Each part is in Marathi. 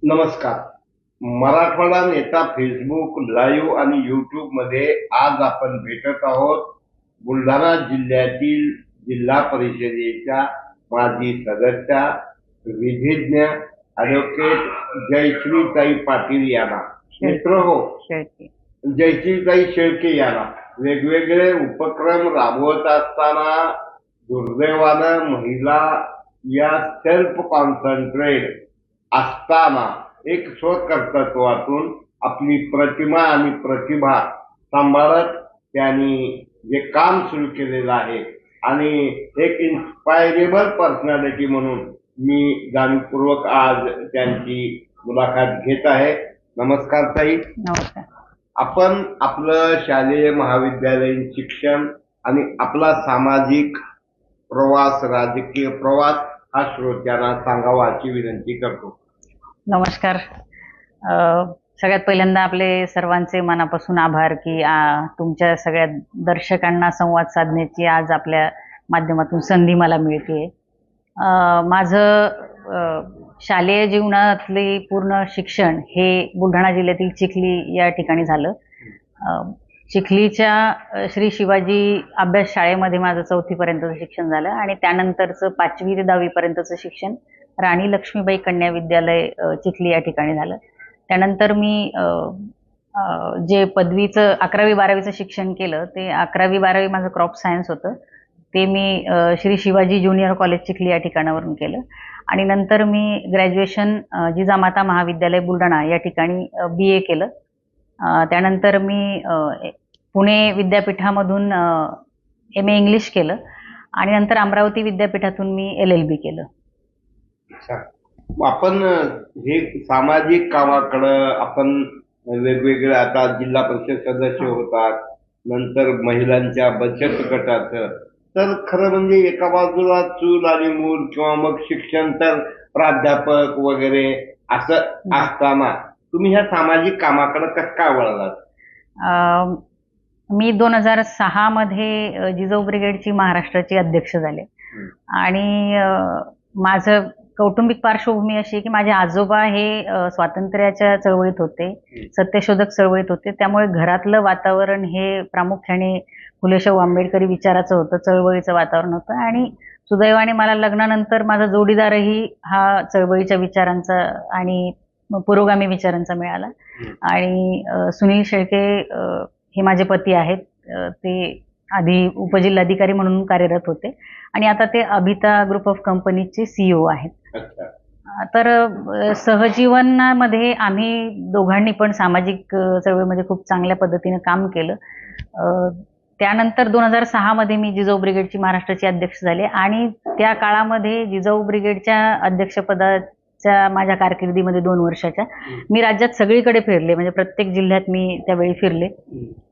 नमस्कार. मराठवाडा नेता फेसबुक लाईव्ह आणि युट्यूब मध्ये आज आपण भेटत आहोत. बुलढाणा जिल्ह्यातील जिल्हा परिषदेच्या माजी सदस्या, विधिज्ञ ॲडव्होकेट जयश्रीताई पाटील यांना. मित्र हो, शेळके. जयश्रीताई शेळके यांना वेगवेगळे उपक्रम राबवत असताना दुर्दैवानं महिला या सेल्फ कॉन्सन्ट्रेट असताना एक स्वकर्तृत्वातून आपली प्रतिमा आणि प्रतिभा सांभाळत त्यांनी जे काम सुरू केलेलं आहे आणि एक इन्स्पायरेबल पर्सनॅलिटी म्हणून मी जाणीवपूर्वक आज त्यांची मुलाखत घेत आहे. नमस्कार ताई. नमस्कार. आपण आपलं शालेय महाविद्यालयीन शिक्षण आणि आपला सामाजिक प्रवास, राजकीय प्रवास हा श्रोत्यांना सांगावा अशी विनंती करतो. नमस्कार. सगळ्यात पहिल्यांदा आपले सर्वांचे मनापासून आभार की तुमच्या सगळ्या दर्शकांना संवाद साधण्याची आज आपल्या माध्यमातून संधी मला मिळते. माझं शालेय जीवनातले पूर्ण शिक्षण हे बुलढाणा जिल्ह्यातील चिखली या ठिकाणी झालं. चिखलीच्या श्री शिवाजी अभ्यास शाळेमध्ये माझं 4थी पर्यंतचं शिक्षण झालं आणि त्यानंतरचं 5वी ते 10वी पर्यंतचं शिक्षण राणी लक्ष्मीबाई कन्या विद्यालय चिखली या ठिकाणी झालं. त्यानंतर मी जे पदवीचं 11वी-12वीचं शिक्षण केलं ते 11वी-12वी माझं क्रॉप सायन्स होतं. ते मी श्री शिवाजी ज्युनियर कॉलेज चिखली या ठिकाणावरून केलं आणि नंतर मी ग्रॅज्युएशन जिजामाता महाविद्यालय बुलढाणा या ठिकाणी BA केलं. त्यानंतर मी पुणे विद्यापीठामधून MA इंग्लिश केलं आणि नंतर अमरावती विद्यापीठातून मी LLB केलं. आपण हे सामाजिक कामाकडं आपण वेगवेगळे आता जिल्हा परिषद सदस्य होतात, नंतर महिलांच्या बचत गटाचं, तर खरं म्हणजे एका बाजूला चूल आणि मूल किंवा मग शिक्षण तर प्राध्यापक वगैरे असं असताना तुम्ही ह्या सामाजिक कामाकडे कसं काय वळलात? मी 2006 मध्ये जिजाऊ ब्रिगेडची महाराष्ट्राची अध्यक्ष झाले आणि माझं कौटुंबिक पार्श्वभूमी अशी आहे की माझे आजोबा हे स्वातंत्र्याच्या चळवळीत होते, सत्यशोधक चळवळीत होते. त्यामुळे घरातलं वातावरण हे प्रामुख्याने फुलेशाहू आंबेडकरी विचाराचं होतं, चळवळीचं वातावरण होतं आणि सुदैवाने मला लग्नानंतर माझा जोडीदारही हा चळवळीच्या विचारांचा आणि पुरोगामी विचारांचा मिळाला. आणि सुनील शेळके हे माझे पती आहेत. ते आधी उपजिल्हाधिकारी म्हणून कार्यरत होते आणि आता ते अभिता ग्रुप ऑफ कंपनीचे CEO आहेत. तर सहजीवनामध्ये आम्ही दोघांनी पण सामाजिक चळवळीमध्ये खूप चांगल्या पद्धतीने काम केलं. त्यानंतर 2006 मध्ये मी जिजाऊ ब्रिगेडची महाराष्ट्राची अध्यक्ष झाले आणि त्या काळामध्ये जिजाऊ ब्रिगेडच्या अध्यक्षपदाच्या माझ्या कारकिर्दीमध्ये 2 वर्षाच्या मी राज्यात सगळीकडे फिरले, म्हणजे प्रत्येक जिल्ह्यात मी त्यावेळी फिरले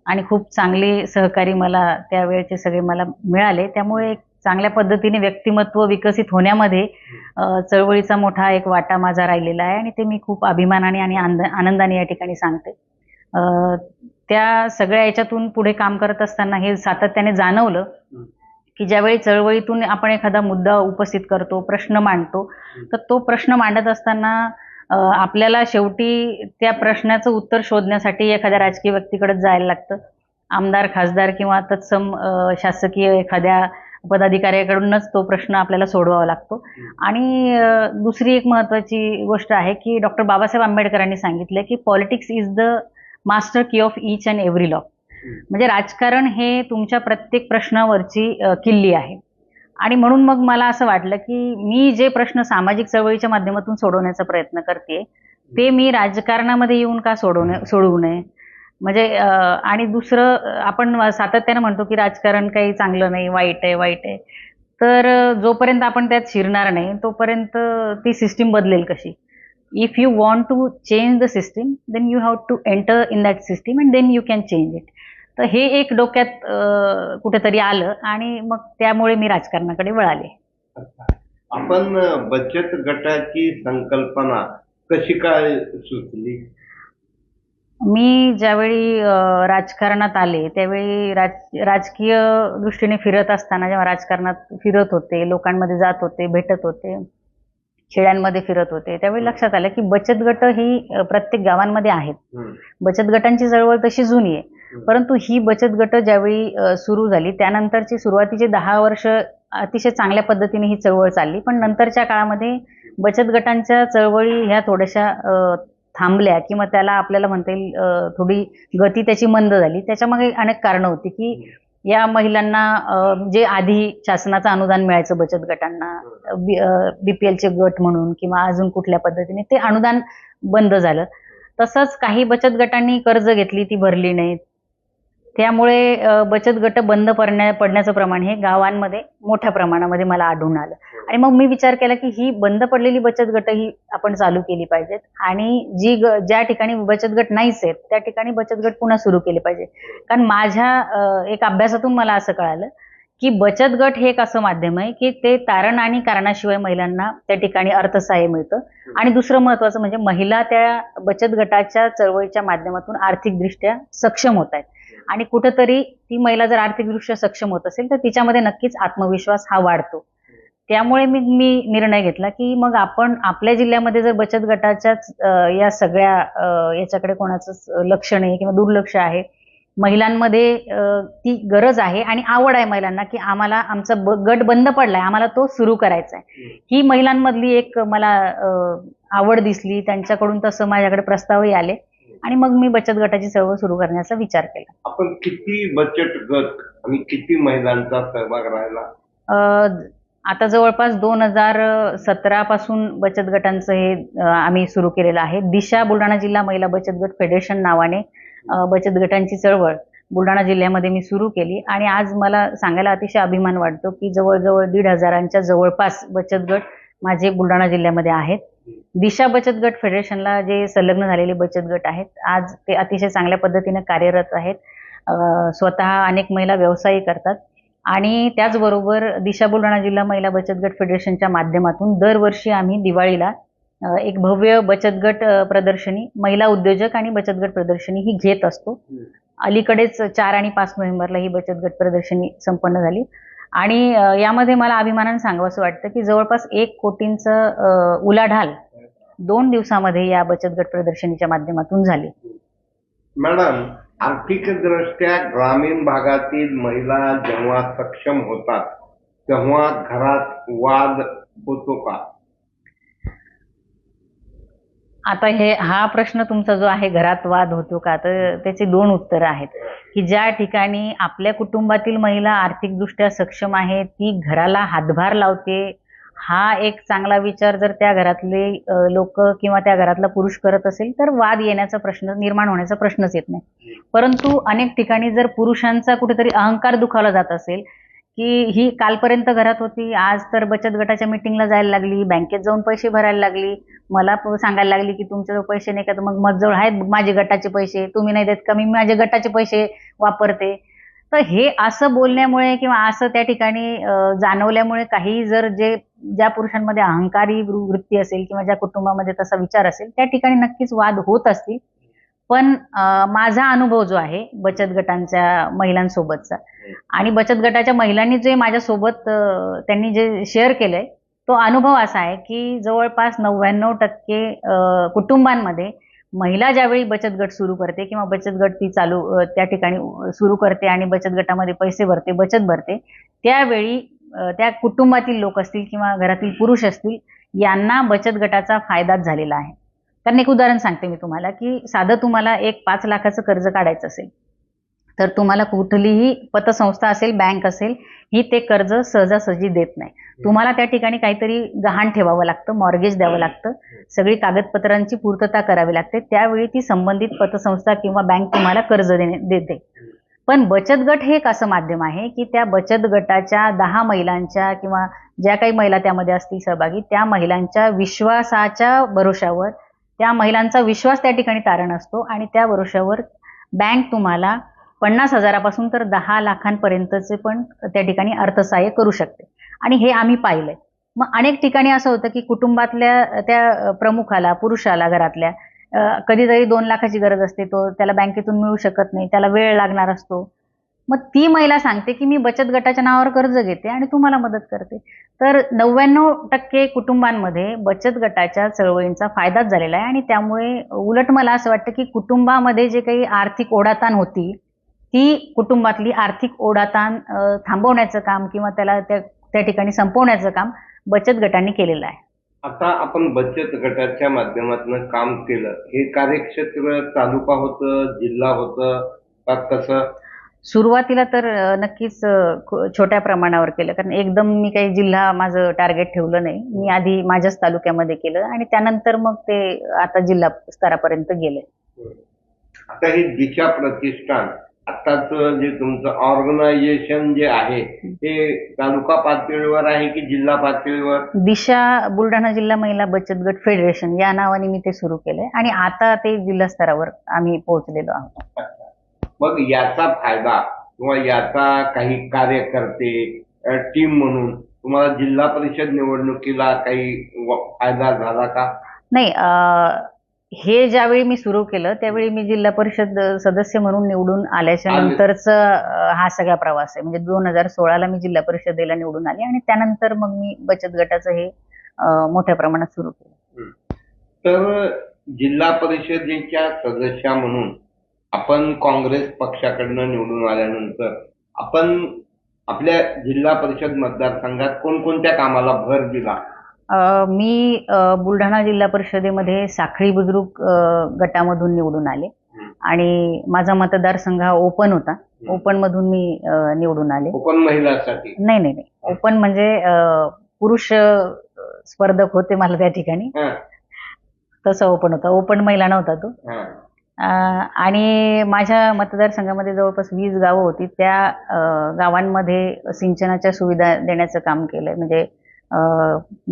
आणि खूप चांगले सहकारी मला त्यावेळेचे सगळे मला मिळाले. त्यामुळे चांगल्या पद्धतीने व्यक्तिमत्व विकसित होण्यामध्ये चळवळीचा मोठा एक वाटा माझा राहिलेला आहे आणि ते मी खूप अभिमानाने आणि आनंदाने या ठिकाणी सांगते. त्या सगळ्या याच्यातून पुढे काम करत असताना हे सातत्याने जाणवलं की ज्यावेळी चळवळीतून आपण एखादा मुद्दा उपस्थित करतो, प्रश्न मांडतो, तर तो प्रश्न मांडत असताना आपल्याला शेवटी त्या प्रश्नाचं उत्तर शोधण्यासाठी एखाद्या राजकीय व्यक्तीकडे जायला लागतं. आमदार, खासदार किंवा तत्सम शासकीय एखाद्या पदाधिकाऱ्याकडूनच तो प्रश्न आपल्याला सोडवावा लागतो. आणि दुसरी एक महत्वाची गोष्ट आहे की डॉक्टर बाबासाहेब आंबेडकरांनी सांगितलं की पॉलिटिक्स इज द मास्टर की of each and every law. म्हणजे राजकारण हे तुमच्या प्रत्येक प्रश्नावरची किल्ली आहे. आणि म्हणून मग मला असं वाटलं की मी जे प्रश्न सामाजिक चळवळीच्या माध्यमातून सोडवण्याचा प्रयत्न करते ते मी राजकारणामध्ये येऊन का सोडवू नये. म्हणजे आणि दुसरं आपण सातत्याने म्हणतो की राजकारण काही चांगलं नाही, वाईट आहे. तर जोपर्यंत आपण त्यात शिरणार नाही तोपर्यंत ती सिस्टीम बदलेल कशी. If you want to change the system then you have to enter in that system and then you can change it. तर हे एक डोक्यात कुठेतरी आलं आणि मग त्यामुळे मी राजकारणाकडे वळाले. आपण बचत गटाची संकल्पना कशी काय सुचली? मी ज्यावेळी राजकारणात आले त्यावेळी राजकीय दृष्टीने फिरत असताना, जेव्हा राजकारणात फिरत होते, लोकांमध्ये जात होते, भेटत होते, खेड्यांमध्ये फिरत होते, त्यावेळी लक्षात आलं की बचत गट ही प्रत्येक गावांमध्ये आहेत. हम्म. बचत गटांची चळवळ तशी जुनी आहे, परंतु ही बचत गट ज्यावेळी सुरू झाली त्यानंतरची सुरुवातीचे 10 वर्ष अतिशय चांगल्या पद्धतीने ही चळवळ चालली, पण नंतरच्या काळामध्ये बचत गटांच्या चळवळी ह्या थोड्याशा थांबल्या किंवा त्याला आपल्याला म्हणता येईल थोडी गती त्याची मंद झाली. त्याच्यामागे अनेक कारणं होती की या महिलांना जे आधी शासनाचं अनुदान मिळायचं बचत गटांना, बीपीएलचे गट म्हणून किंवा अजून कुठल्या पद्धतीने, ते अनुदान बंद झालं. तसंच काही बचत गटांनी कर्ज घेतली, ती भरली नाहीत. त्यामुळे बचत गट बंद पडण्याचं प्रमाण हे गावांमध्ये मोठ्या प्रमाणामध्ये मला आढळून आलं. आणि मग मी विचार केला की ही बंद पडलेली बचत गट ही आपण चालू केली पाहिजेत आणि ज्या ठिकाणी बचत गट नाहीच आहेत त्या ठिकाणी बचत गट पुन्हा सुरू केले पाहिजे. कारण माझ्या एक अभ्यासातून मला असं कळालं की बचत गट हे एक असं माध्यम आहे की ते तारण आणि कारणाशिवाय महिलांना त्या ठिकाणी अर्थसहाय्य मिळतं. आणि दुसरं महत्वाचं म्हणजे महिला त्या बचत गटाच्या चळवळीच्या माध्यमातून आर्थिकदृष्ट्या सक्षम होत आहेत. आणि कुठंतरी ती महिला जर आर्थिकदृष्ट्या सक्षम होत असेल तर तिच्यामध्ये नक्कीच आत्मविश्वास हा वाढतो. त्यामुळे मी निर्णय घेतला की मग आपण आपल्या जिल्ह्यामध्ये जर बचत गटाच्याच या सगळ्या याच्याकडे कोणाचं लक्ष नाही किंवा दुर्लक्ष आहे, महिलांमध्ये ती गरज आहे आणि आवड आहे महिलांना की आम्हाला आमचा गट बंद पडलाय, आम्हाला तो सुरू करायचा आहे, ही महिलांमधली एक मला आवड दिसली. त्यांच्याकडून तसं माझ्याकडे प्रस्तावही आले आणि मग मी बचत गटाची चळवळ सुरू करण्याचा विचार केला. आपण किती बचत गट आणि किती महिलांचा सहभाग राहिला? आता जवळपास 2017 पासून बचत गटांचं हे आम्ही सुरू केलेलं आहे. दिशा बुलढाणा जिल्हा महिला बचत गट फेडरेशन नावाने बचत गटांची चळवळ बुलढाणा जिल्ह्यामध्ये मी सुरू केली आणि आज मला सांगायला अतिशय अभिमान वाटतो की जवळजवळ 1,500 जवळपास बचत गट माझे बुलढाणा जिल्ह्यामध्ये आहेत. दिशा बचत गट फेडरेशनला जे संलग्न झालेले बचत गट आहेत आज ते अतिशय चांगल्या पद्धतीने कार्यरत आहेत. स्वतः अनेक महिला व्यवसायही करतात आणि त्याचबरोबर दिशा बुलढाणा जिल्हा महिला बचत गट फेडरेशनच्या माध्यमातून दरवर्षी आम्ही दिवाळीला एक भव्य बचत गट प्रदर्शनी, महिला उद्योजक आणि बचत गट प्रदर्शनी ही घेत असतो. अलीकडेच 4 आणि 5 नोव्हेंबरला ही बचत गट प्रदर्शनी संपन्न झाली आणि यामध्ये मला अभिमानाने सांगावंसं वाटतं की जवळपास 1 कोटींचं उलाढाल 2 दिवसामध्ये या बचत गट प्रदर्शनीच्या माध्यमातून झाली. मॅडम, आर्थिकदृष्ट्या ग्रामीण भागातील महिला जेव्हा सक्षम होतात तेव्हा घरात वाद होतो का? आता हा प्रश्न तुमचा जो आहे, घरात वाद होतो का, तर त्याची 2 उत्तरं आहेत की ज्या ठिकाणी आपल्या कुटुंबातील महिला आर्थिकदृष्ट्या सक्षम आहे, ती घराला हातभार लावते, हा एक चांगला विचार जर त्या घरातले लोक किंवा त्या घरातला पुरुष करत असेल तर वाद येण्याचा प्रश्न निर्माण होण्याचा प्रश्नच येत नाही. परंतु अनेक ठिकाणी जर पुरुषांचा कुठेतरी अहंकार दुखावला जात असेल की ही कालपर्यंत घरात होती, आज तर बचत गटाच्या मीटिंगला जायला लागली, बँकेत जाऊन पैसे भरायला लागली, मला सांगायला लागली की तुमच्याजवळ पैसे नाही का, तर मग माझ्याजवळ आहेत माझे गटाचे पैसे, तुम्ही नाही देत का, मी माझे गटाचे पैसे वापरते. तर हे असं बोलण्यामुळे किंवा असं त्या ठिकाणी जाणवल्यामुळे काही जर ज्या पुरुषांमध्ये अहंकारी वृत्ती असेल किंवा ज्या कुटुंबामध्ये तसा विचार असेल त्या ठिकाणी नक्कीच वाद होत असतील. पण माझा अनुभव जो आहे बचत गटांच्या महिलांसोबतचा आणि बचत गटाच्या महिलांनी जे माझ्यासोबत त्यांनी जे शेअर केलंय तो अनुभव असा आहे की जवळपास 99% कुटुंबांमध्ये महिला ज्यावेळी बचत गट सुरू करते किंवा बचत गट ती त्या ठिकाणी सुरू करते आणि बचत गटामध्ये पैसे भरते, बचत भरते, त्यावेळी त्या कुटुंबातील लोक असतील किंवा घरातील पुरुष असतील यांना बचत गटाचा फायदाच झालेला आहे. कारण एक उदाहरण सांगते मी तुम्हाला की साधं तुम्हाला एक 5 लाखाचं कर्ज काढायचं असेल तर तुम्हाला कुठलीही पतसंस्था असेल, बँक असेल, ही ते कर्ज सहजासहजी देत नाही. तुम्हाला त्या ठिकाणी काहीतरी गहाण ठेवावं लागतं, मॉर्गेज द्यावं लागतं, सगळी कागदपत्रांची पूर्तता करावी लागते, त्यावेळी ती संबंधित पतसंस्था किंवा बँक तुम्हाला कर्ज देते. पण बचत गट हे एक असं माध्यम आहे की त्या बचत गटाच्या 10 महिलांच्या किंवा ज्या काही महिला त्यामध्ये असतील सहभागी, त्या महिलांच्या विश्वासाच्या भरोशावर, त्या महिलांचा विश्वास त्या ठिकाणी तारण असतो आणि त्या भरोशावर बँक तुम्हाला 50,000 पासून तर 10 लाखांपर्यंतचे पण त्या ठिकाणी अर्थसहाय्य करू शकते आणि हे आम्ही पाहिलंय. मग अनेक ठिकाणी असं होतं की कुटुंबातल्या त्या प्रमुखाला, पुरुषाला घरातल्या कधीतरी 2 लाखाची गरज असते, तो त्याला बँकेतून मिळू शकत नाही, त्याला वेळ लागणार असतो. मग ती महिला सांगते की मी बचत गटाच्या नावावर कर्ज घेते आणि तुम्हाला मदत करते. तर 99% कुटुंबांमध्ये बचत गटाच्या चळवळींचा फायदाच झालेला आहे आणि त्यामुळे उलट मला असं वाटतं की कुटुंबामध्ये जे काही आर्थिक ओढाताण होती, ती कुटुंबातली आर्थिक ओढाताण थांबवण्याचं काम किंवा त्याला त्या ठिकाणी संपवण्याचं काम बचत गटांनी केलेलं आहे. आता आपण बचत गटाच्या माध्यमातून काम केलं, हे कार्यक्षेत्र तालुका होतं, जिल्हा होतं का कसं? सुरुवातीला तर नक्कीच छोट्या प्रमाणावर केलं, कारण एकदम मी काही जिल्हा माझं टार्गेट ठेवलं नाही. मी आधी माझ्याच तालुक्यामध्ये केलं आणि त्यानंतर मग ते आता जिल्हा स्तरापर्यंत गेले. आता हे दिशा प्रतिष्ठान आताच जे तुमचं ऑर्गनायझेशन जे आहे ते तालुका पातळीवर आहे की जिल्हा पातळीवर? दिशा बुलढाणा जिल्हा महिला बचत गट फेडरेशन या नावाने मी ते सुरू केलंय आणि आता ते जिल्हा स्तरावर आम्ही पोहोचलेलो आहोत. मग याचा फायदा किंवा याचा काही कार्यकर्ते टीम म्हणून तुम्हाला जिल्हा परिषद निवडणुकीला काही फायदा झाला का? नाही, हे ज्यावेळी मी सुरू केलं त्यावेळी मी जिल्हा परिषद सदस्य म्हणून निवडून आल्याच्या नंतरच हा सगळा प्रवास आहे. म्हणजे 2016ला मी जिल्हा परिषदेला निवडून आले आणि त्यानंतर मग मी बचत गटाचं हे मोठ्या प्रमाणात सुरू केलं. तर जिल्हा परिषदेच्या सदस्या म्हणून आपण काँग्रेस पक्षाकडनं निवडून आल्यानंतर आपण आपल्या जिल्हा परिषद मतदारसंघात कोणकोणत्या कामाला भर दिला? मी बुलढाणा जिल्हा परिषदेमध्ये साखळी बुद्रुक गटामधून निवडून आले आणि माझा मतदारसंघ हा ओपन होता. ओपन मधून मी निवडून आले. ओपन महिलांसाठी? नाही नाही नाही, ओपन म्हणजे पुरुष स्पर्धक होते मला त्या ठिकाणी, तसं ओपन होता. ओपन महिला नव्हता तो. आणि माझ्या मतदारसंघामध्ये जवळपास 20 गावं होती. त्या गावांमध्ये सिंचनाच्या सुविधा देण्याचं काम केलंय. म्हणजे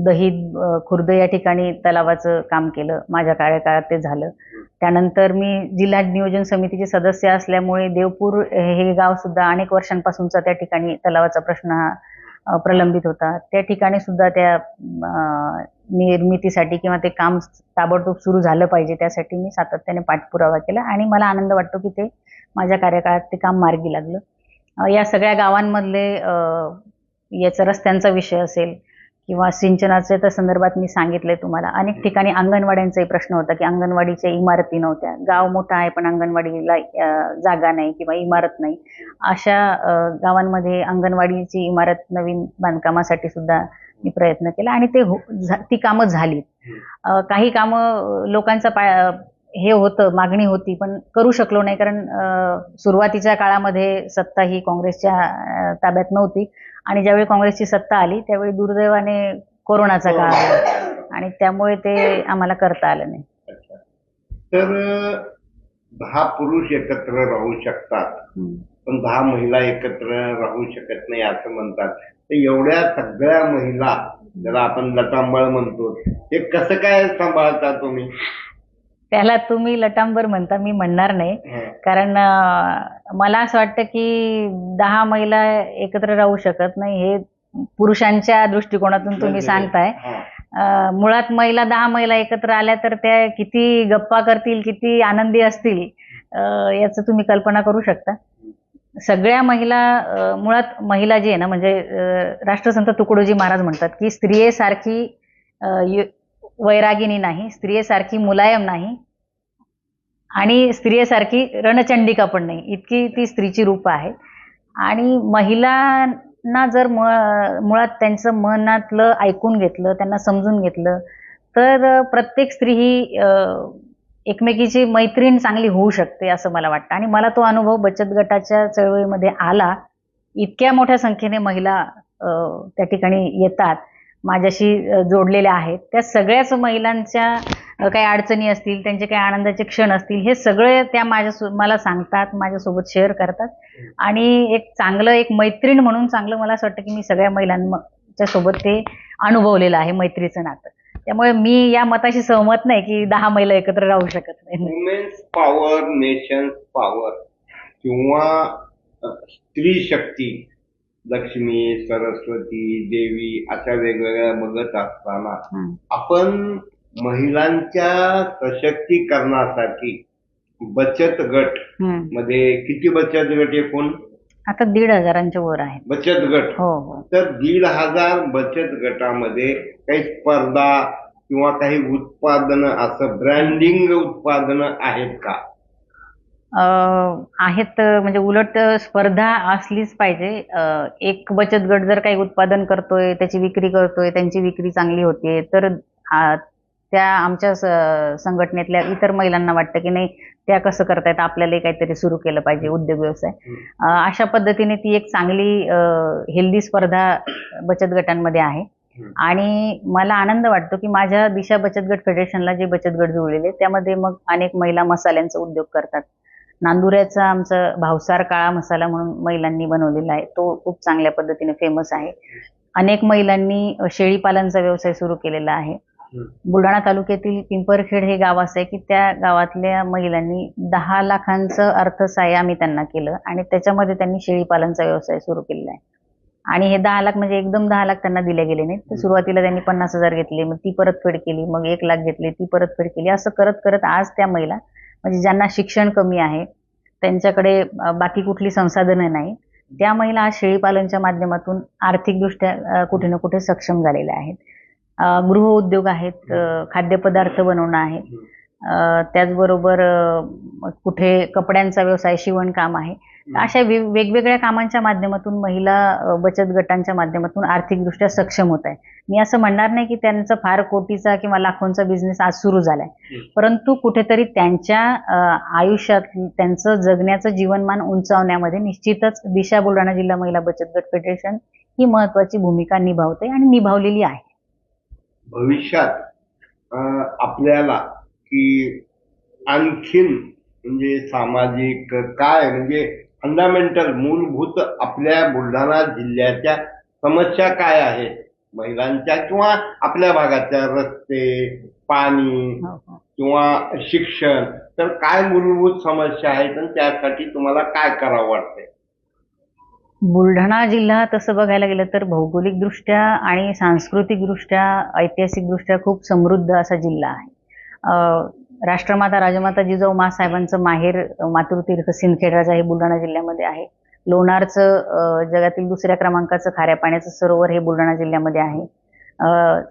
दहीद खुर्द या ठिकाणी तलावाचं काम केलं. माझ्या कार्यकाळात ते झालं. त्यानंतर मी जिल्हा नियोजन समितीचे सदस्य असल्यामुळे देवपूर हे गाव सुद्धा अनेक वर्षांपासूनचा त्या ठिकाणी तलावाचा प्रश्न हा प्रलंबित होता. त्या ठिकाणी सुद्धा त्या निर्मितीसाठी किंवा ते काम ताबडतोब सुरू झालं पाहिजे त्यासाठी मी सातत्याने पाठपुरावा केला आणि मला आनंद वाटतो की ते माझ्या कार्यकाळात ते काम मार्गी लागलं. या सगळ्या गावांमधले याचा रस्त्यांचा विषय असेल किंवा सिंचनाच्या त्या संदर्भात मी सांगितलंय तुम्हाला. अनेक ठिकाणी अंगणवाड्यांचाही प्रश्न होता की अंगणवाडीच्या इमारती नव्हत्या. गाव मोठं आहे पण अंगणवाडीला जागा नाही किंवा इमारत नाही. अशा गावांमध्ये अंगणवाडीची इमारत नवीन बांधकामासाठी सुद्धा मी प्रयत्न केला आणि ती कामं झाली. काही कामं लोकांचा हे होतं, मागणी होती पण करू शकलो नाही, कारण सुरुवातीच्या काळामध्ये सत्ता ही काँग्रेसच्या ताब्यात नव्हती आणि ज्यावेळी काँग्रेसची सत्ता आली त्यावेळी दुर्दैवाने कोरोनाचा काळ आला आणि त्यामुळे ते आम्हाला करता आलं नाही. तर 10 पुरुष एकत्र राहू शकतात पण 10 महिला एकत्र राहू शकत नाही असं म्हणतात. तर एवढ्या सगळ्या महिला, ज्याला आपण लटांबळ म्हणतो, हे कसं काय सांभाळता तुम्ही? त्याला तुम्ही लटांबर म्हणता, मी म्हणणार नाही. कारण मला असं वाटतं की 10 महिला एकत्र राहू शकत नाही हे पुरुषांच्या दृष्टिकोनातून तुम्ही सांगताय. मुळात 10 महिला एकत्र आल्या तर त्या किती गप्पा करतील, किती आनंदी असतील याचं तुम्ही कल्पना करू शकता. सगळ्या महिला, मुळात महिला जी आहे ना, म्हणजे राष्ट्रसंत तुकडोजी महाराज म्हणतात की स्त्रियेसारखी वैरागिनी नाही, स्त्रियेसारखी मुलायम नाही आणि स्त्रियेसारखी रणचंडिका पण नाही, इतकी ती स्त्रीची रूप आहे. आणि महिलांना जर मुळात त्यांचं मनातलं ऐकून घेतलं, त्यांना समजून घेतलं तर प्रत्येक स्त्री ही एकमेकीची मैत्रीण चांगली होऊ शकते असं मला वाटतं. आणि मला तो अनुभव बचत गटाच्या चळवळीमध्ये आला. इतक्या मोठ्या संख्येने महिला त्या ठिकाणी येतात, माझ्याशी जोडलेल्या आहेत. त्या सगळ्याच महिलांच्या काही अडचणी असतील, त्यांचे काही आनंदाचे क्षण असतील, हे सगळे त्या मला सांगतात, माझ्यासोबत शेअर करतात. आणि एक मैत्रीण म्हणून चांगलं मला असं वाटतं की मी सगळ्या महिलांच्या सोबत ते अनुभवलेलं आहे, मैत्रीचं नातं. त्यामुळे मी या मताशी सहमत नाही की 10 महिला एकत्र राहू शकत नाही. वुमेन्स पॉवर, नेशन्स पॉवर किंवा स्त्री शक्ती, लक्ष्मी, सरस्वती, देवी अशा वेगवेगळ्या बघत असताना आपण महिलांच्या सशक्तीकरणासाठी बचत गट मध्ये किती बचत गट एकूण? आता 1,500 वर आहेत. बचत गट. हो हो. तर 1,500 बचत गटामध्ये काही स्पर्धा किंवा काही उत्पादनं, असं ब्रँडिंग उत्पादनं आहेत का? आहेत, म्हणजे उलट स्पर्धा असलीच पाहिजे. एक बचत गट जर काही उत्पादन करतोय, त्याची विक्री करतोय, त्यांची विक्री चांगली होते, तर त्या आमच्या संघटनेतल्या इतर महिलांना वाटतं की नाही, त्या कसं करतायत, आपल्यालाही काहीतरी सुरू केलं पाहिजे उद्योग व्यवसाय. अशा पद्धतीने ती एक चांगली हेल्दी स्पर्धा बचत गटांमध्ये आहे. आणि मला आनंद वाटतो की माझ्या दिशा बचत गट फेडरेशनला जे बचत गट जुळलेले, त्यामध्ये मग अनेक महिला मसाल्यांचा उद्योग करतात. नांदुऱ्याचा आमचा भावसार काळा मसाला म्हणून महिलांनी बनवलेला आहे, तो खूप चांगल्या पद्धतीने फेमस आहे. अनेक महिलांनी शेळीपालनचा व्यवसाय सुरू केलेला आहे. बुलढाणा तालुक्यातील पिंपरखेड हे गाव असं आहे की त्या गावातल्या महिलांनी 10 लाखांचं अर्थसहाय्य आम्ही त्यांना केलं आणि त्याच्यामध्ये त्यांनी शेळीपालनचा व्यवसाय सुरू केलेला आहे. आणि हे 10 लाख म्हणजे एकदम 10 लाख त्यांना दिले गेले नाहीत. तर सुरुवातीला त्यांनी 50,000 घेतले, मग ती परतफेड केली, मग 1 लाख घेतले, ती परतफेड केली. असं करत करत आज त्या महिला, म्हणजे ज्यांना शिक्षण कमी आहे, त्यांच्याकडे बाकी कुठली संसाधनं नाही, त्या महिला आज शेळीपालनच्या माध्यमातून आर्थिकदृष्ट्या कुठे ना कुठे सक्षम झालेल्या आहेत. गृह उद्योग आहेत, खाद्यपदार्थ बनवणं आहे, त्याचबरोबर कुठे कपड्यांचा व्यवसाय, शिवणकाम आहे. अशा वेगवेगळ्या कामांच्या माध्यमातून महिला बचत गटांच्या माध्यमातून आर्थिकदृष्ट्या सक्षम होत आहे. मी असं म्हणणार नाही की त्यांचा फार कोटीचा किंवा लाखोंचा बिझनेस आज सुरू झालाय, परंतु कुठेतरी त्यांच्या आयुष्यात त्यांचं जगण्याचं जीवनमान उंचावण्यामध्ये निश्चितच दिशा बुलढाणा जिल्हा महिला बचत गट फेडरेशन ही महत्वाची भूमिका निभावते आणि निभावलेली आहे. भविष्यात आपल्याला की आणखीन म्हणजे सामाजिक काय, म्हणजे फंडामेंटल मूलभूत आपल्या बुलढाणा जिल्ह्याच्या समस्या काय आहेत महिलांच्या किंवा आपल्या भागाच्या, रस्ते, पाणी किंवा शिक्षण, तर काय मूलभूत समस्या आहेत आणि त्यासाठी तुम्हाला काय करावं वाटतंय? बुलढाणा जिल्हा तसं बघायला गेलं तर भौगोलिकदृष्ट्या आणि सांस्कृतिकदृष्ट्या, ऐतिहासिकदृष्ट्या खूप समृद्ध असा जिल्हा आहे. राष्ट्रमाता राजमाता जिजाऊ माँसाहेबांचं माहेर मातृतीर्थ सिंदखेडराजा हे बुलढाणा जिल्ह्यामध्ये आहे. लोणारचं जगातील 2ऱ्या क्रमांकाचं खाऱ्या पाण्याचं सरोवर हे बुलढाणा जिल्ह्यामध्ये आहे.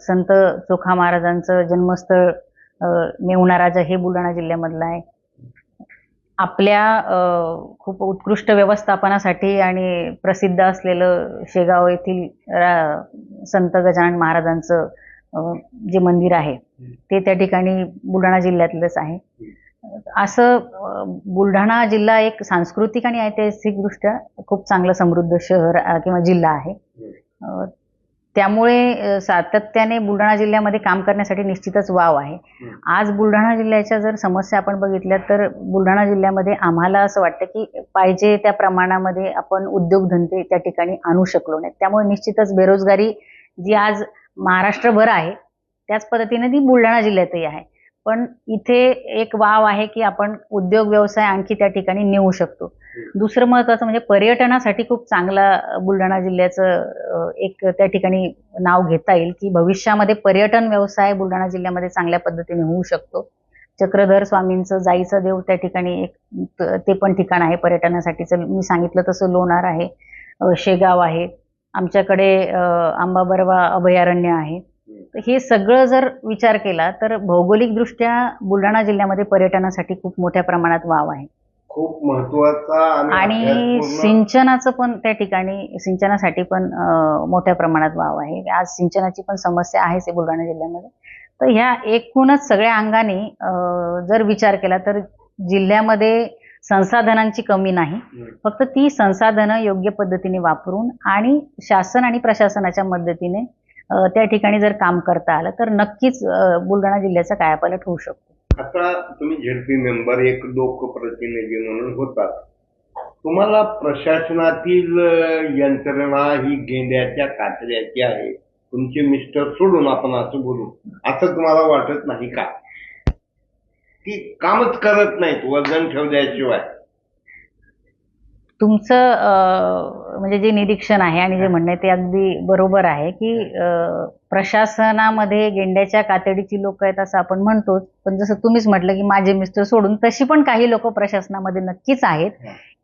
संत चोखा महाराजांचं जन्मस्थळ मेहुणा राजा हे बुलढाणा जिल्ह्यामधलं आहे. आपल्या खूप उत्कृष्ट व्यवस्थापनासाठी आणि प्रसिद्ध असलेलं शेगाव येथील संत गजानन महाराजांचं जे मंदिर आहे ते त्या ठिकाणी बुलढाणा जिल्ह्यातलंच आहे. असं बुलढाणा जिल्हा एक सांस्कृतिक आणि ऐतिहासिकदृष्ट्या खूप चांगलं समृद्ध शहर किंवा जिल्हा आहे. त्यामुळे सातत्याने बुलढाणा जिल्ह्यामध्ये काम करण्यासाठी निश्चितच वाव आहे. आज बुलढाणा जिल्ह्याच्या जर समस्या आपण बघितल्या तर बुलढाणा जिल्ह्यामध्ये आम्हाला असं वाटतं की पाहिजे त्या प्रमाणामध्ये आपण उद्योगधंदे त्या ठिकाणी आणू शकलो नाही. त्यामुळे निश्चितच बेरोजगारी जी आज महाराष्ट्रभर आहे त्याच पद्धतीने ती बुलढाणा जिल्ह्यातही आहे. पण इथे एक वाव आहे की आपण उद्योग व्यवसाय आणखी त्या ठिकाणी नेऊ शकतो. दुसरं महत्वाचं म्हणजे पर्यटनासाठी खूप चांगला बुलढाणा जिल्ह्याचं एक त्या ठिकाणी नाव घेता येईल की भविष्यामध्ये पर्यटन व्यवसाय बुलढाणा जिल्ह्यामध्ये चांगल्या पद्धतीने होऊ शकतो. चक्रधर स्वामींचं जाईचं देव त्या ठिकाणी एक ते पण ठिकाण आहे पर्यटनासाठीचं. मी सांगितलं तसं लोणार आहे, शेगाव आहे, आमच्याकडे आंबाबरवा अभयारण्य आहे. हे सगळं जर विचार केला तर भौगोलिकदृष्ट्या बुलढाणा जिल्ह्यामध्ये पर्यटनासाठी खूप मोठ्या प्रमाणात वाव आहे. खूप महत्वाचा आणि सिंचनाचं पण त्या ठिकाणी सिंचनासाठी पण मोठ्या प्रमाणात वाव आहे. आज सिंचनाची पण समस्या आहेच आहे बुलढाणा जिल्ह्यामध्ये. तर ह्या एकूणच सगळ्या अंगाने जर विचार केला तर जिल्ह्यामध्ये संसाधनांची कमी नाही, फक्त ती संसाधनं योग्य पद्धतीने वापरून आणि शासन आणि प्रशासनाच्या मदतीने त्या ठिकाणी जर काम करता आलं तर नक्कीच बुलढाणा जिल्ह्याचा कायापालट होऊ शकतो. आता तुम्ही झेडपी मेंबर, एक लोकप्रतिनिधी म्हणून होतात, तुम्हाला प्रशासनातील यंत्रणा ही गेंड्याच्या कातड्याची आहे, तुमचे मिस्टर सोडून आपण असं बोलू, असं तुम्हाला वाटत नाही का की कामच करत नाहीत वजन ठेवल्याशिवाय? तुमचं म्हणजे जे निरीक्षण आहे आणि जे म्हणणं आहे ते अगदी बरोबर आहे की प्रशासनामध्ये गेंड्याच्या कातडीची लोक आहेत असं आपण म्हणतोच. पण जसं तुम्हीच म्हटलं की माझे मिस्टर सोडून, तशी पण काही लोक प्रशासनामध्ये नक्कीच आहेत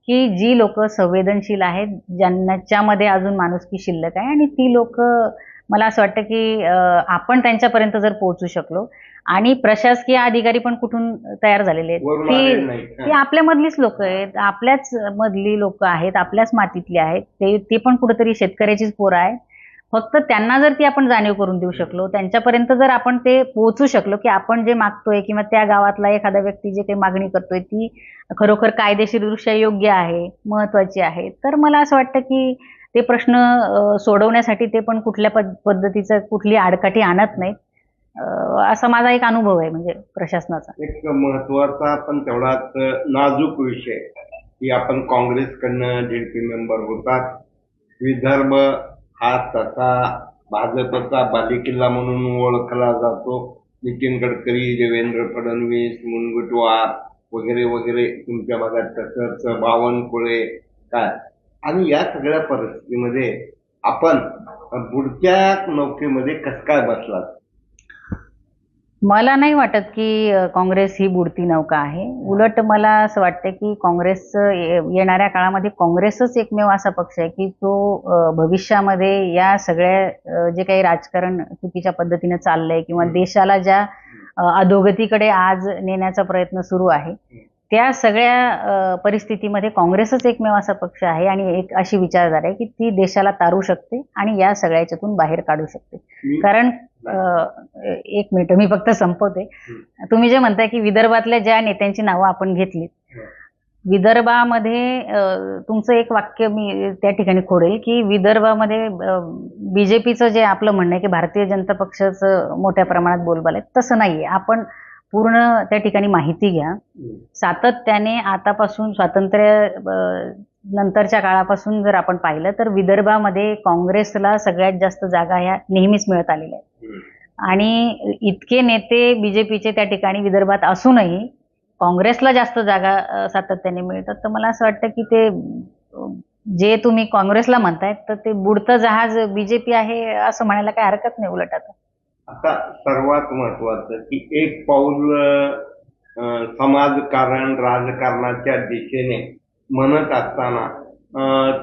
की जी लोक संवेदनशील आहेत, ज्यांच्यामध्ये अजून माणुसकी शिल्लक आहे, आणि ती लोक, मला असं वाटतं की आपण त्यांच्यापर्यंत जर पोहोचू शकलो, आणि प्रशासकीय अधिकारी पण कुठून तयार झालेले आहेत, वरून ती आलेलं नाही. ती आपल्यामधलीच लोक आहेत, आपल्याच मधली लोक आहेत, आपल्याच मातीतली आहेत, ते पण कुठेतरी शेतकऱ्याचीच पोरं आहेत. फक्त त्यांना जर ती आपण जाणीव करून देऊ शकलो, त्यांच्यापर्यंत जर आपण ते पोहोचू शकलो की आपण जे मागतोय किंवा त्या गावातला एखादा व्यक्ती जे काही मागणी करतोय ती खरोखर कायदेशीरदृष्ट्या योग्य आहे, महत्वाची आहे, तर मला असं वाटतं की ते प्रश्न सोडवण्यासाठी ते पण कुठल्या पद्धतीचं कुठली आडकाठी आणत नाहीत. असा माझा एक अनुभव आहे म्हणजे प्रशासनाचा. एक महत्वाचा पण तेवढाच नाजूक विषय की आपण काँग्रेसकडनं झेडपी मेंबर होतात. विदर्भ हा तसा भाजपचा बालेकिल्ला म्हणून ओळखला जातो. नितीन गडकरी, देवेंद्र फडणवीस, मुनगंटीवार वगैरे वगैरे तुमच्या भागात तसंच बावनकुळे काय, आणि या सगळ्या परिस्थितीमध्ये आपण बुडत्या नौकेमध्ये कसं काय बसलात? मला नाही वाटत की काँग्रेस ही बुडती नौका आहे. उलट मला असं वाटतं की काँग्रेस येणाऱ्या काळामध्ये काँग्रेसच एकमेव असा पक्ष आहे की तो भविष्यामध्ये या सगळ्या जे काही राजकारण चुकीच्या पद्धतीने चाललंय किंवा देशाला ज्या अधोगतीकडे आज नेण्याचा प्रयत्न सुरू आहे, त्या सगळ्या परिस्थितीमध्ये काँग्रेसच एकमेव असा पक्ष आहे आणि एक अशी विचारधारा आहे की ती देशाला तारू शकते आणि या सगळ्याच्यातून बाहेर काढू शकते. कारण एक मिनिट, मी फक्त संपवते. तुम्ही जे म्हणताय की विदर्भातल्या ज्या नेत्यांची नावं आपण घेतली, विदर्भामध्ये तुमचं एक वाक्य मी त्या ठिकाणी खोडेल की विदर्भामध्ये बीजेपीचं जे आपलं म्हणणं आहे की भारतीय जनता पक्षाचं मोठ्या प्रमाणात बोलबाला आहे, तसं नाहीये. आपण पूर्ण त्या ठिकाणी माहिती घ्या. सातत्याने आतापासून स्वातंत्र्य नंतरच्या काळापासून जर आपण पाहिलं तर विदर्भामध्ये काँग्रेसला सगळ्यात जास्त जागा ह्या नेहमीच मिळत आलेल्या आहेत. आणि इतके नेते बीजेपीचे त्या ठिकाणी विदर्भात असूनही काँग्रेसला जास्त जागा सातत्याने मिळतात. तर मला असं वाटतं की ते जे तुम्ही काँग्रेसला म्हणताय तर ते बुडतं जहाज बीजेपी आहे असं म्हणायला काही हरकत नाही. उलट आता सर्वात महत्वाचं की एक पाऊल समाजकारण राजकारणाच्या दिशेने म्हणत असताना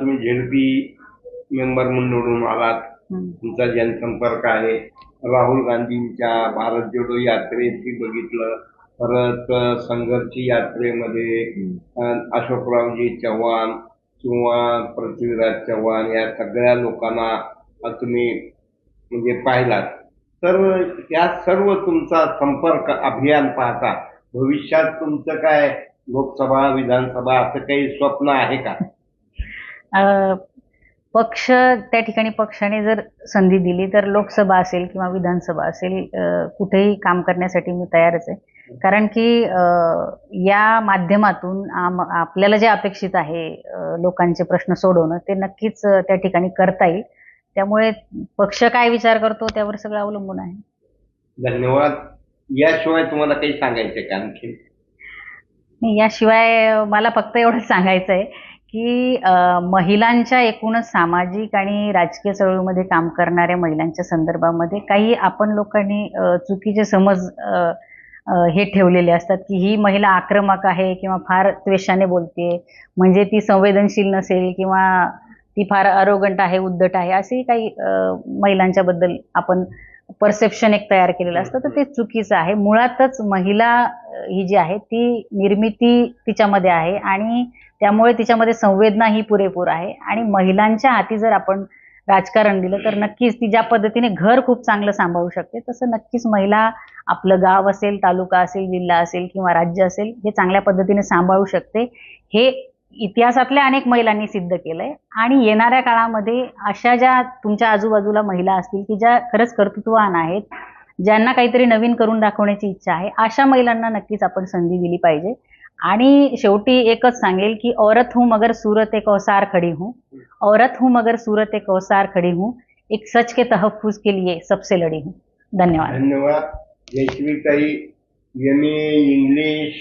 तुम्ही झेडपी मेंबर म्हणून निवडून आलात. तुमचा जनसंपर्क आहे. राहुल गांधींच्या भारत जोडो यात्रेची बघितलं, परत संघर्ष यात्रेमध्ये अशोकरावजी चव्हाण किंवा पृथ्वीराज चव्हाण या सगळ्या लोकांना तुम्ही म्हणजे पाहिलात. तर या सर्व तुमचा संपर्क अभियान पाहता भविष्यात तुमचं काय लोकसभा विधानसभा असं काही स्वप्न आहे का? पक्ष त्या ठिकाणी पक्षाने जर संधी दिली तर लोकसभा असेल किंवा विधानसभा असेल, कुठेही काम करण्यासाठी मी तयारच आहे. कारण की या माध्यमातून आपल्याला जे अपेक्षित आहे लोकांचे प्रश्न सोडवणं, ते नक्कीच त्या ठिकाणी करता येईल. त्यामुळे पक्ष काय विचार करतो त्यावर सगळं अवलंबून आहे. धन्यवाद. याशिवाय तुम्हाला काही सांगायचं का आणखी? याशिवाय मला फक्त एवढंच सांगायचं आहे की महिलांच्या एकूणच सामाजिक आणि राजकीय चळवळीमध्ये काम करणाऱ्या महिलांच्या संदर्भामध्ये काही आपण लोकांनी चुकीचे समज हे ठेवलेले असतात की ही महिला आक्रमक आहे किंवा फार द्वेषाने बोलते, म्हणजे ती संवेदनशील नसेल किंवा ती फार अरोगंट आहे, उद्धट आहे, असे काही महिलांच्या बद्दल आपण परसेप्शन एक तयार केलेलं असतं. तर ते चुकीचं आहे. मुळातच महिला ही जी आहे ती निर्मिती तिच्यामध्ये आहे आणि त्यामुळे तिच्यामध्ये संवेदना ही पुरेपूर आहे. आणि महिलांच्या हाती जर आपण राजकारण दिलं तर नक्कीच ती ज्या पद्धतीने घर खूप चांगलं सांभाळू शकते, तसं नक्कीच महिला आपलं गाव असेल, तालुका असेल, जिल्हा असेल किंवा राज्य असेल, हे चांगल्या पद्धतीने सांभाळू शकते. हे इतिहासातल्या अनेक महिलांनी सिद्ध केलंय. आणि येणाऱ्या काळामध्ये अशा ज्या तुमच्या आजूबाजूला महिला असतील की ज्या खरंच कर्तृत्ववान आहेत, ज्यांना काहीतरी नवीन करून दाखवण्याची इच्छा आहे, अशा महिलांना नक्कीच आपण संधी दिली पाहिजे. आणि शेवटी एकच सांगेल की औरत हूं मगर सूरत एक औसार खडी हूं, औरत हूं मगर सूरत एक औसार खडी हूं, एक सच के तहफ्फुज के लिए सबसे लड़ी हूं. धन्यवाद. धन्यवाद. जयश्रीताई, MA इंग्लिश,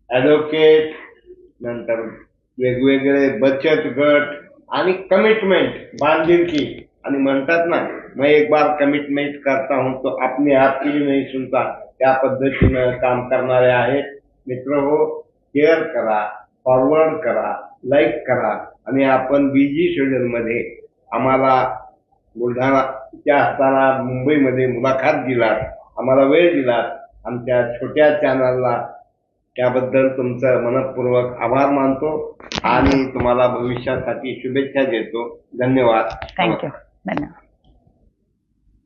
ॲडव्होकेट, नंतर वेगवेगळे बचत गट आणि कमिटमेंट, बांधिलकी, आणि म्हणतात ना, मैं एक बार कमिटमेंट करता हूं तो अपने आप के लिए नहीं सुनता, त्या पद्धतीनं काम करणारे आहेत. मित्र हो, शेअर करा, फॉरवर्ड करा, लाईक करा आणि आपण बिझी शेड्यूल मध्ये आम्हाला बुलढाणाच्या असताना मुंबईमध्ये मुलाखत दिलात, आम्हाला वेळ दिलात, आमच्या छोट्या चॅनलला त्याबद्दल तुमचं मनपूर्वक आभार मानतो आणि तुम्हाला भविष्यासाठी शुभेच्छा देतो. धन्यवाद. थँक्यू. धन्यवाद.